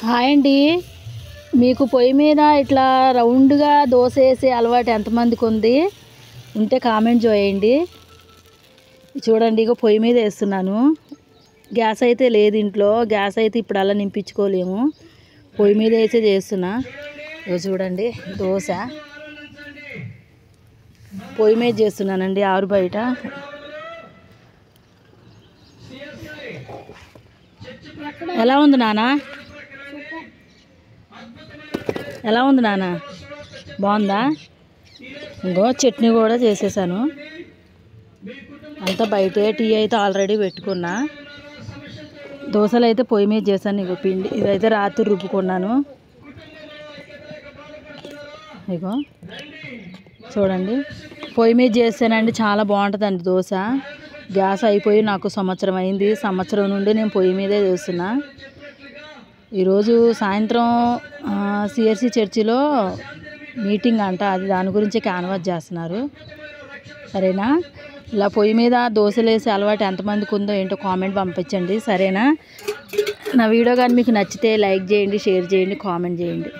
Hi అండి. మీకు పొయ్యి మీద ఇట్లా రౌండ్గా దోశ వేసే అలవాటు ఎంతమందికి ఉంది? ఉంటే కామెంట్ చేయండి. చూడండి, ఇక పొయ్యి మీద వేస్తున్నాను. గ్యాస్ అయితే లేదు ఇంట్లో. గ్యాస్ అయితే ఇప్పుడు అలా నింపించుకోలేము. పొయ్యి మీద వేసే చేస్తున్నా. ఇక చూడండి, దోశ పొయ్యి మీద చేస్తున్నానండి, ఆరు బయట. ఎలా ఉంది నాన్న? ఎలా ఉంది నాన్న? బాగుందా? ఇంకో చట్నీ కూడా చేసేసాను. అంతా బయటే. టీ అయితే ఆల్రెడీ పెట్టుకున్నా. దోశలు అయితే పొయ్యి మీద చేశాను. ఇగో పిండి ఇదైతే రాత్రి రుబ్బుకున్నాను. ఇగో చూడండి, పొయ్యి మీద చేస్తానండి, చాలా బాగుంటుందండి దోశ. గ్యాస్ అయిపోయి నాకు సంవత్సరం అయింది. సంవత్సరం నుండి నేను పొయ్యి మీదే చేస్తున్నా. ఈరోజు సాయంత్రం సిఆర్సి చర్చిలో మీటింగ్ అంట, అది దాని గురించి క్యాన్వాస్ చేస్తున్నారు. సరేనా? ఇలా పొయ్యి మీద దోశలు వేసే అలవాటు ఎంతమందికి ఉందో ఏంటో కామెంట్ పంపించండి. సరేనా? నా వీడియో కానీ మీకు నచ్చితే లైక్ చేయండి, షేర్ చేయండి, కామెంట్ చేయండి.